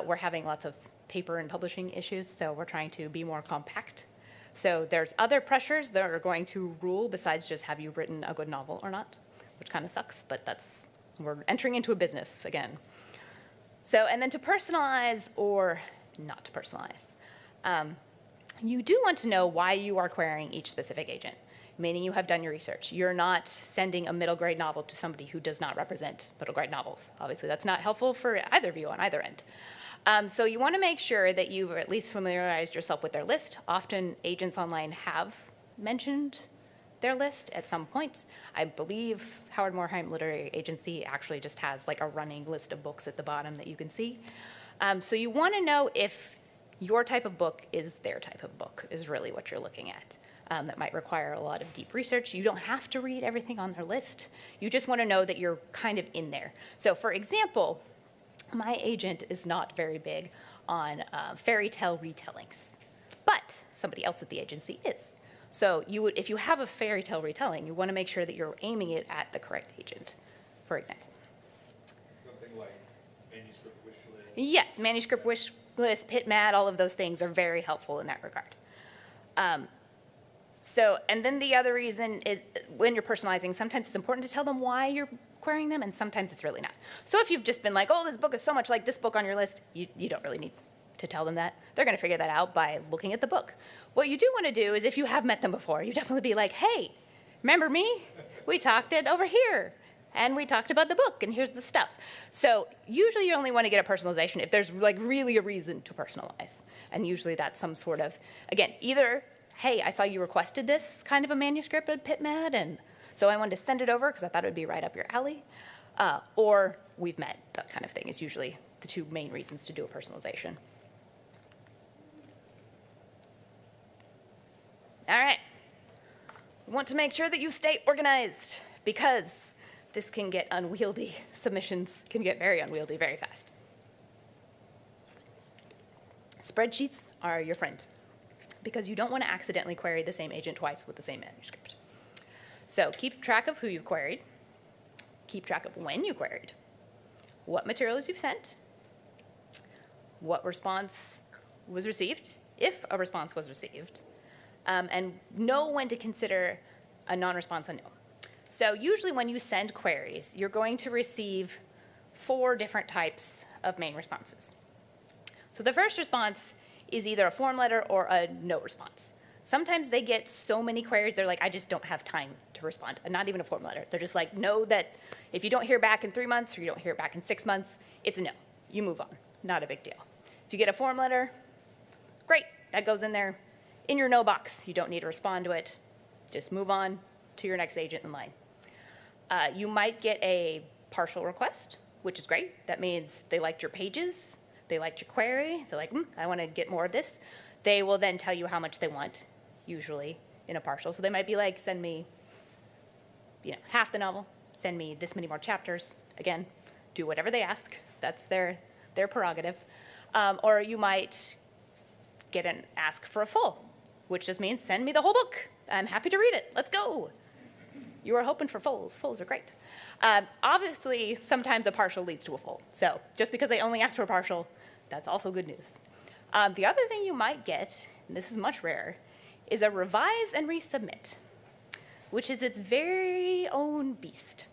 Speaker 2: we're having lots of paper and publishing issues, so we're trying to be more compact. So there's other pressures that are going to rule besides just have you written a good novel or not, which kind of sucks, but that's, we're entering into a business again. So, and then to personalize or not to personalize. You do want to know why you are querying each specific agent, meaning you have done your research. You're not sending a middle grade novel to somebody who does not represent middle grade novels. Obviously, that's not helpful for either of you on either end. So you want to make sure that you've at least familiarized yourself with their list. Often agents online have mentioned their list at some point. I believe Howard Moorheim Literary Agency actually just has like a running list of books at the bottom that you can see. So you want to know if your type of book is their type of book, is really what you're looking at. That might require a lot of deep research. You don't have to read everything on their list. You just want to know that you're kind of in there. So for example, my agent is not very big on fairy tale retellings, but somebody else at the agency is. So you would, if you have a fairy tale retelling, you want to make sure that you're aiming it at the correct agent, for example.
Speaker 4: Something like manuscript wish list.
Speaker 2: Yes, manuscript wish list, PitMat, all of those things are very helpful in that regard. So, and then the other reason is when you're personalizing, sometimes it's important to tell them why you're querying them, and sometimes it's really not. So if you've just been like, oh, this book is so much like this book on your list, you don't really need to tell them that. They're going to figure that out by looking at the book. What you do want to do is if you have met them before, you definitely be like, hey, remember me? We talked it over here, and we talked about the book, and here's the stuff. So usually you only want to get a personalization if there's like really a reason to personalize. And usually that's some sort of, again, either, hey, I saw you requested this kind of a manuscript at PitMat, and so I wanted to send it over because I thought it would be right up your alley. Or we've met, that kind of thing is usually the two main reasons to do a personalization. All right. We want to make sure that you stay organized because this can get unwieldy. Submissions can get very unwieldy very fast. Spreadsheets are your friend because you don't want to accidentally query the same agent twice with the same manuscript. So keep track of who you've queried, keep track of when you queried, what materials you've sent, what response was received, if a response was received, and know when to consider a non-response a no. So usually when you send queries, you're going to receive 4 different types of main responses. So the first response is either a form letter or a no response. Sometimes they get so many queries, they're like, I just don't have time to respond. And not even a form letter. They're just like, know that if you don't hear back in 3 months or you don't hear back in 6 months, it's a no. You move on. Not a big deal. If you get a form letter, great. That goes in there in your no box. You don't need to respond to it. Just move on to your next agent in line. You might get a partial request, which is great. That means they liked your pages, they liked your query, they're like, I want to get more of this. They will then tell you how much they want, usually in a partial. So they might be like, send me half the novel, send me this many more chapters. Again, do whatever they ask. That's their prerogative. Or you might get an ask for a full, which just means send me the whole book. I'm happy to read it. Let's go. You are hoping for fulls. Fulls are great. Obviously, sometimes a partial leads to a full. So just because they only ask for a partial, that's also good news. The other thing you might get, and this is much rarer, is a revise and resubmit, which is its very own beast.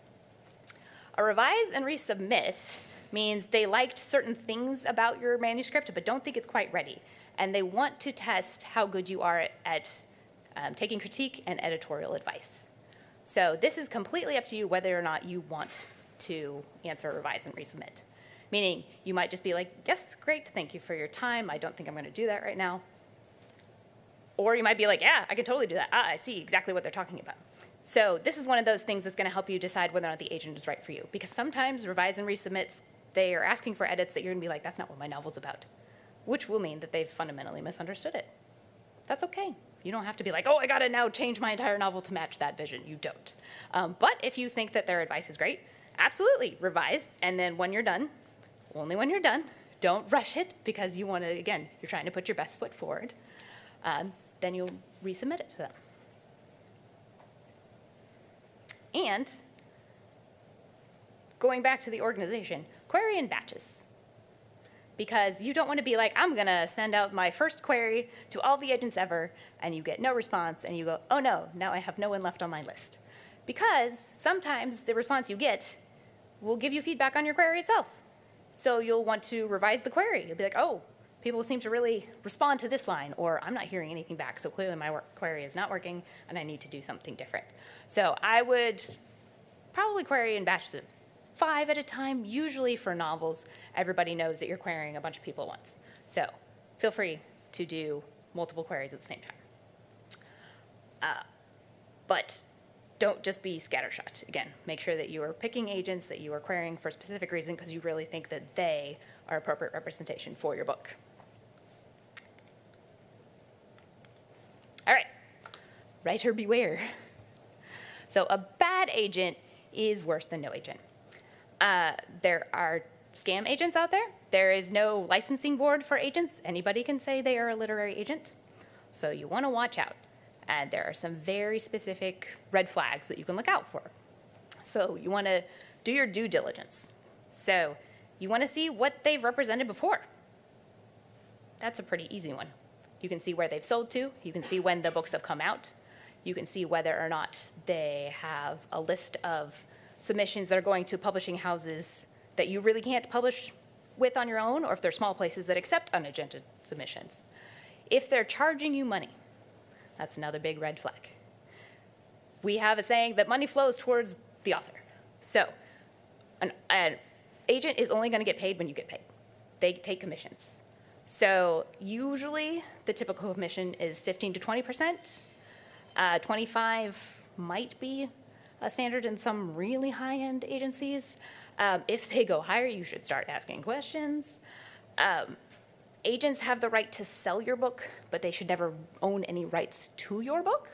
Speaker 2: A revise and resubmit means they liked certain things about your manuscript, but don't think it's quite ready. And they want to test how good you are at taking critique and editorial advice. So this is completely up to you whether or not you want to answer, revise, and resubmit. Meaning, you might just be like, yes, great, thank you for your time. I don't think I'm going to do that right now. Or you might be like, yeah, I can totally do that. I see exactly what they're talking about. So this is one of those things that's going to help you decide whether or not the agent is right for you. Because sometimes revise and resubmits, they are asking for edits that you're going to be like, that's not what my novel's about. Which will mean that they've fundamentally misunderstood it. That's okay. You don't have to be like, oh, I got to now change my entire novel to match that vision. You don't. But if you think that their advice is great, absolutely revise. And then when you're done, only when you're done, don't rush it because you want to, again, you're trying to put your best foot forward. Then you'll resubmit it to them. And going back to the organization, query in batches. Because you don't want to be like, I'm going to send out my first query to all the agents ever, and you get no response, and you go, oh no, now I have no one left on my list. Because sometimes the response you get will give you feedback on your query itself. So you'll want to revise the query. You'll be like, oh, people seem to really respond to this line, or I'm not hearing anything back, so clearly my query is not working, and I need to do something different. So I would probably query in batches of 5 at a time. Usually for novels, everybody knows that you're querying a bunch of people at once. So feel free to do multiple queries at the same time. But don't just be scattershot. Again, make sure that you are picking agents that you are querying for a specific reason because you really think that they are appropriate representation for your book. All right, writer beware. So a bad agent is worse than no agent. There are scam agents out there. There is no licensing board for agents. Anybody can say they are a literary agent. So you want to watch out. And there are some very specific red flags that you can look out for. So you want to do your due diligence. So you want to see what they've represented before. That's a pretty easy one. You can see where they've sold to. You can see when the books have come out. You can see whether or not they have a list of submissions that are going to publishing houses that you really can't publish with on your own, or if they're small places that accept unagented submissions. If they're charging you money, that's another big red flag. We have a saying that money flows towards the author. So an agent is only going to get paid when you get paid. They take commissions. So usually the typical commission is 15 to 20%. 25 might be a standard in some really high-end agencies. If they go higher, you should start asking questions. Agents have the right to sell your book, but they should never own any rights to your book.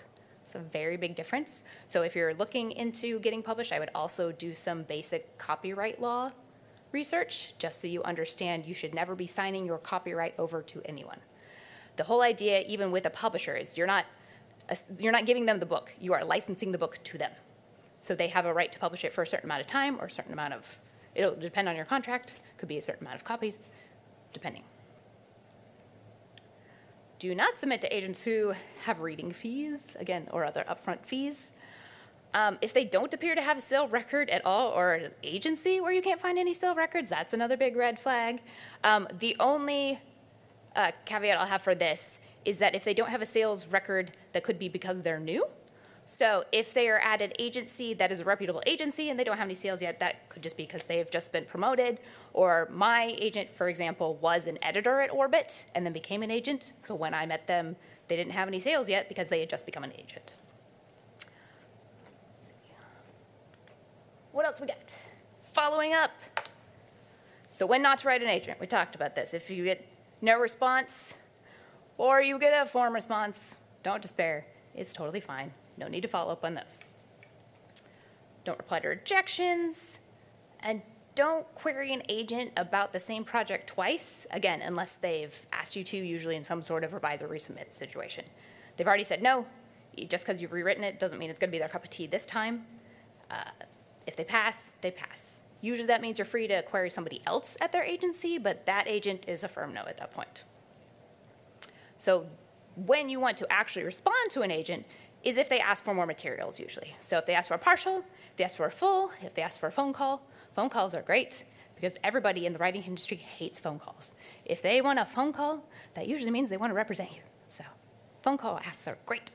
Speaker 2: It's a very big difference. So if you're looking into getting published, I would also do some basic copyright law research, just so you understand you should never be signing your copyright over to anyone. The whole idea, even with a publisher, is you're not giving them the book. You are licensing the book to them. So they have a right to publish it for a certain amount of time or a certain amount of, it'll depend on your contract, could be a certain amount of copies, depending. Do not submit to agents who have reading fees, again, or other upfront fees. If they don't appear to have a sale record at all, or an agency where you can't find any sale records, that's another big red flag. The only caveat I'll have for this is that if they don't have a sales record, that could be because they're new. So if they are at an agency that is a reputable agency and they don't have any sales yet, that could just be because they've just been promoted. Or my agent, for example, was an editor at Orbit and then became an agent. So when I met them, they didn't have any sales yet because they had just become an agent. What else we got? Following up. So when not to write an agent, we talked about this. If you get no response or you get a form response, don't despair. It's totally fine. No need to follow up on those. Don't reply to rejections, and don't query an agent about the same project twice, again, unless they've asked you to, usually in some sort of revise or resubmit situation. They've already said no. Just because you've rewritten it doesn't mean it's going to be their cup of tea this time. If they pass, they pass. Usually that means you're free to query somebody else at their agency, but that agent is a firm no at that point. So when you want to actually respond to an agent is if they ask for more materials usually. So if they ask for a partial, if they ask for a full, if they ask for a phone calls are great because everybody in the writing industry hates phone calls. If they want a phone call, that usually means they want to represent you. So phone call asks are great.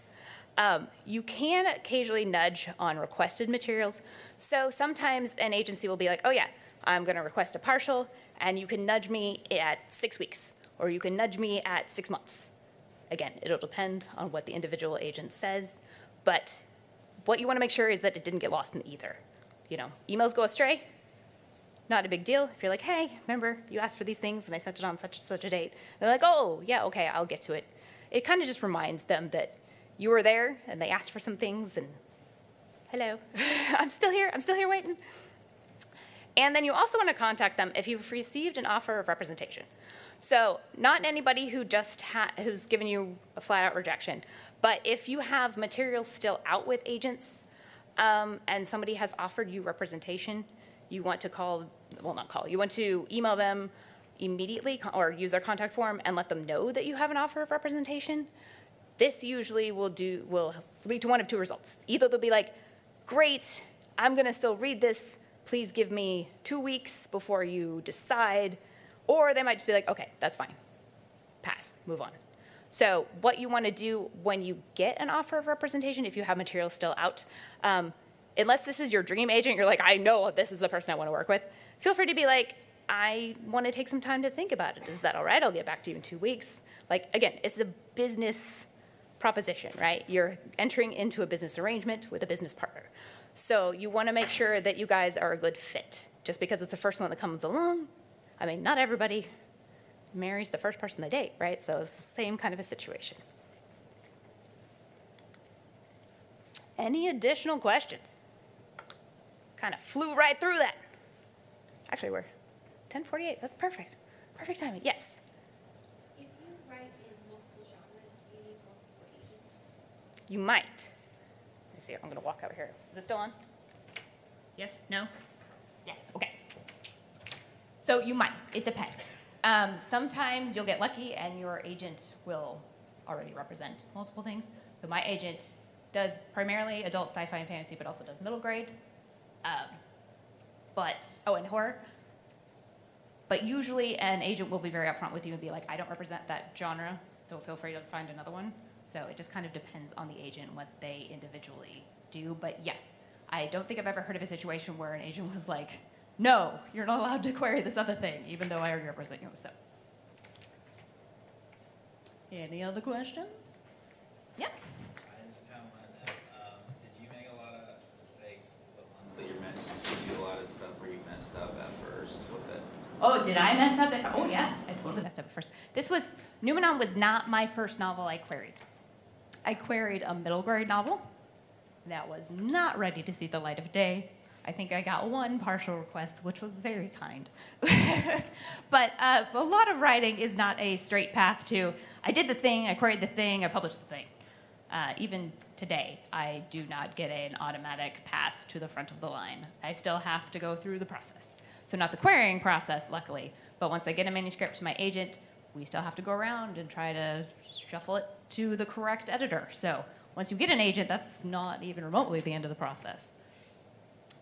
Speaker 2: You can occasionally nudge on requested materials. So sometimes an agency will be like, oh yeah, I'm going to request a partial, and you can nudge me at 6 weeks, or you can nudge me at 6 months. Again, it'll depend on what the individual agent says, but what you want to make sure is that it didn't get lost in the ether. You know, emails go astray, not a big deal. If you're like, hey, remember, you asked for these things and I sent it on such and such a date. They're like, oh, yeah, okay, I'll get to it. It kind of just reminds them that you were there and they asked for some things and hello, I'm still here waiting. And then you also want to contact them if you've received an offer of representation. So not anybody who who's given you a flat-out rejection, but if you have materials still out with agents and somebody has offered you representation, you want to you want to email them immediately or use their contact form and let them know that you have an offer of representation. This usually will lead to one of two results. Either they'll be like, great, I'm going to still read this. Please give me 2 weeks before you decide. Or they might just be like, okay, that's fine. Pass, move on. So what you want to do when you get an offer of representation, if you have material still out, unless this is your dream agent, you're like, I know this is the person I want to work with, feel free to be like, I want to take some time to think about it. Is that all right? I'll get back to you in 2 weeks. Like, again, it's a business proposition, right? You're entering into a business arrangement with a business partner. So you want to make sure that you guys are a good fit. Just because it's the first one that comes along, I mean, not everybody marries the first person they date, right? So it's the same kind of a situation. Any additional questions? Kind of flew right through that. Actually, we're 10:48. That's perfect. Perfect timing. Yes?
Speaker 5: If you write in multiple genres, do you need multiple agents?
Speaker 2: You might. Let me see. I'm going to walk over here. Is it still on? Yes? No? Yes. Okay. So you might. It depends. Sometimes you'll get lucky and your agent will already represent multiple things. So my agent does primarily adult sci-fi and fantasy, but also does middle grade. And horror. But usually an agent will be very upfront with you and be like, I don't represent that genre, so feel free to find another one. So it just kind of depends on the agent and what they individually do. But yes, I don't think I've ever heard of a situation where an agent was like, no, you're not allowed to query this other thing, even though I already represent you. So, any other questions? Yeah.
Speaker 6: I just kind of wanted to know, did you make a lot of mistakes with the ones that you mentioned? Did you do a lot of stuff where you messed up at first with it?
Speaker 2: Oh, did I mess up? Oh, yeah, I totally messed up at first. Numenon was not my first novel I queried. I queried a middle grade novel that was not ready to see the light of day. I think I got one partial request, which was very kind. But a lot of writing is not a straight path to, I did the thing, I queried the thing, I published the thing. Even today, I do not get an automatic pass to the front of the line. I still have to go through the process. So not the querying process, luckily, but once I get a manuscript to my agent,
Speaker 7: we still have to go around and try to shuffle it to the correct editor. So once you get an agent, that's not even remotely the end of the process.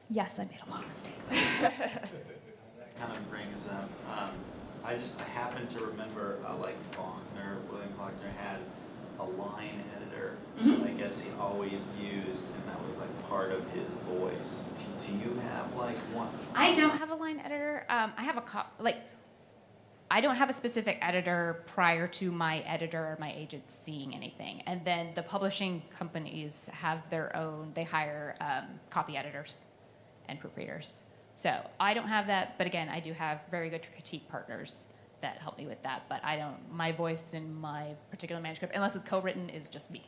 Speaker 7: Yes, I made a lot of mistakes.
Speaker 6: That kind of brings up, I happen to remember, like William Faulkner had a line editor that I guess he always used, and that was like part of his voice. Do you have like one?
Speaker 7: I don't have a line editor. I have I don't have a specific editor prior to my editor or my agent seeing anything. And then the publishing companies have their own, they hire copy editors and proofreaders. So I don't have that, but again, I do have very good critique partners that help me with that. But my voice in my particular manuscript, unless it's co-written, is just me.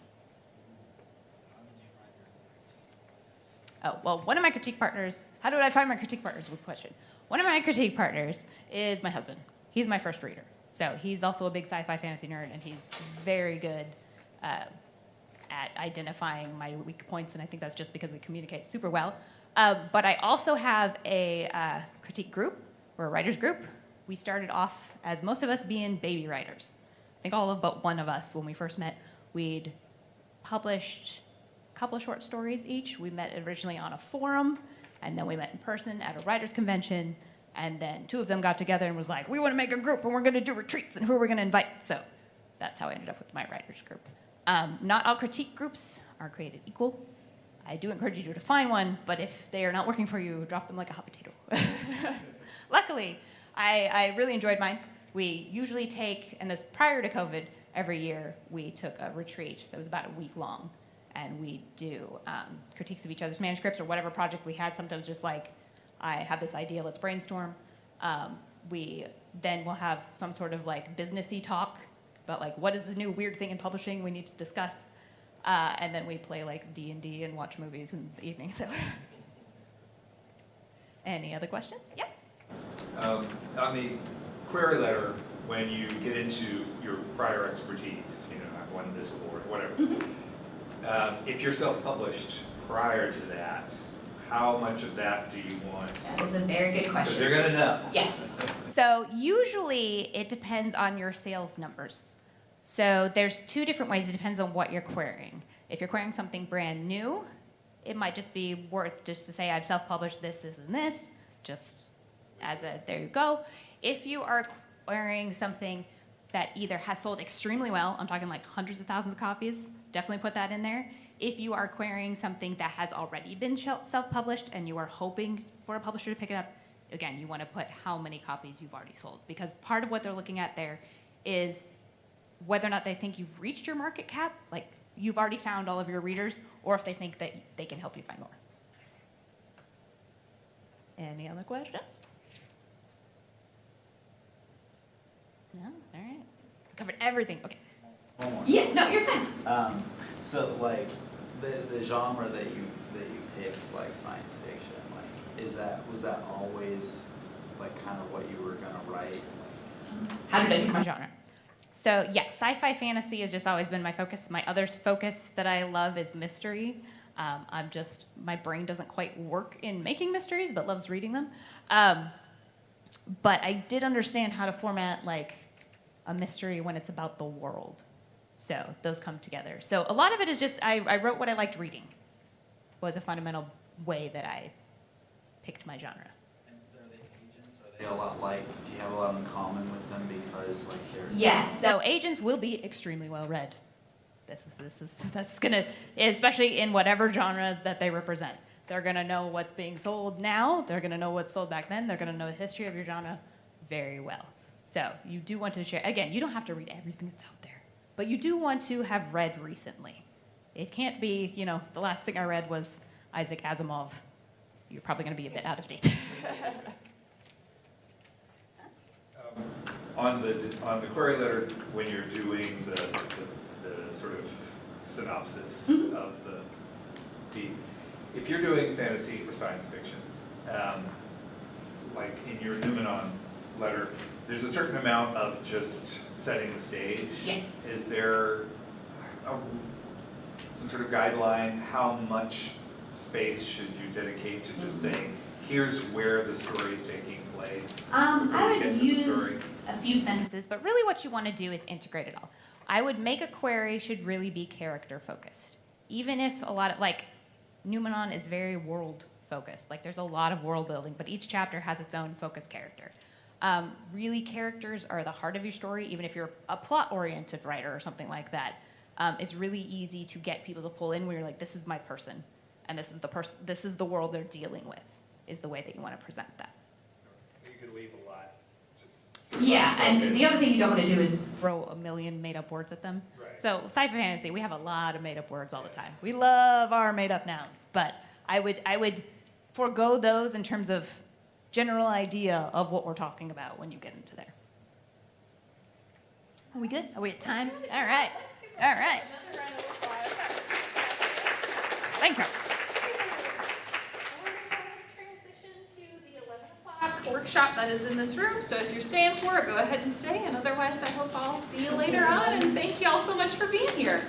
Speaker 7: Oh, well, one of my critique partners, how did I find my critique partners was the question. One of my critique partners is my husband. He's my first reader. So he's also a big sci-fi fantasy nerd, and he's very good at identifying my weak points, and I think that's just because we communicate super well. But I also have a critique group, or a writers group. We started off as most of us being baby writers. I think all of but one of us, when we first met, we'd published a couple of short stories each. We met originally on a forum, and then we met in person at a writers' convention, and then two of them got together and was like, we want to make a group, and we're going to do retreats, and who are we going to invite? So that's how I ended up with my writers group. Not all critique groups are created equal. I do encourage you to find one, but if they are not working for you, drop them like a hot potato. Luckily, I really enjoyed mine. We usually take, and this prior to COVID, every year we took a retreat that was about a week long, and we do critiques of each other's manuscripts or whatever project we had, sometimes just like, I have this idea, let's brainstorm. We then will have some sort of like businessy talk about like what is the new weird thing in publishing we need to discuss, and then we play like D&D and watch movies in the evening. So, any other questions? Yeah.
Speaker 4: On the query letter, when you get into your prior expertise, I've won this award, whatever. If you're self-published prior to that, how much of that do you want?
Speaker 7: That is a very good question.
Speaker 4: Because they're going to know.
Speaker 7: Yes. So usually it depends on your sales numbers. So there's two different ways. It depends on what you're querying. If you're querying something brand new, it might just be worth just to say I've self-published this, this, and this, just as a there you go. If you are querying something that either has sold extremely well, I'm talking like hundreds of thousands of copies, definitely put that in there. If you are querying something that has already been self-published and you are hoping for a publisher to pick it up, again, you want to put how many copies you've already sold. Because part of what they're looking at there is whether or not they think you've reached your market cap, like you've already found all of your readers, or if they think that they can help you find more. Any other questions? No? All right. Covered everything. Okay.
Speaker 6: One more.
Speaker 7: Yeah, no, you're fine.
Speaker 6: So like the genre that you picked, like science fiction, like was that always like kind of what you were gonna write?
Speaker 7: How did I pick my genre? So yes, sci-fi fantasy has just always been my focus. My other focus that I love is mystery. My brain doesn't quite work in making mysteries, but loves reading them. But I did understand how to format like a mystery when it's about the world. So those come together. So a lot of it is just, I wrote what I liked reading, was a fundamental way that I picked my genre.
Speaker 6: And are they agents? Are they a lot like, do you have a lot in common with them because like they're...
Speaker 7: Yes, so agents will be extremely well read. That's gonna, especially in whatever genres that they represent. They're gonna know what's being sold now, they're gonna know what's sold back then, they're gonna know the history of your genre very well. So you do want to share, again, you don't have to read everything that's out there, but you do want to have read recently. It can't be, the last thing I read was Isaac Asimov. You're probably gonna be a bit out of date.
Speaker 4: On the query letter, when you're doing the sort of synopsis of the piece, if you're doing fantasy or science fiction, like in your Numenon letter, there's a certain amount of just setting the stage.
Speaker 7: Yes.
Speaker 4: Is there some sort of guideline? How much space should you dedicate to just saying, here's where the story is taking place?
Speaker 7: I
Speaker 4: Get
Speaker 7: would
Speaker 4: to the
Speaker 7: use
Speaker 4: story?
Speaker 7: a few sentences, but really what you want to do is integrate it all. I would make a query should really be character focused. Even if a lot of, like, Numenon is very world focused. Like, there's a lot of world building, but each chapter has its own focus character. Really, characters are the heart of your story, even if you're a plot-oriented writer or something like that. It's really easy to get people to pull in where you're like, this is my person, and this is the world they're dealing with, is the way that you want to present that.
Speaker 4: So you could leave a lot, just.
Speaker 7: Yeah, and the other thing you don't want to do is throw a million made-up words at them.
Speaker 4: Right.
Speaker 7: So sci-fi fantasy, we have a lot of made-up words all the time. We love our made-up nouns, but I would forego those in terms of general idea of what we're talking about when you get into there. Are we good? Are we at time? All right. All right.
Speaker 1: Another round of applause.
Speaker 7: Thank you.
Speaker 1: We're going to go ahead and transition to the 11 o'clock workshop that is in this room. So if you're staying for it, go ahead and stay. And otherwise, I hope I'll see you later on. And thank you all so much for being here.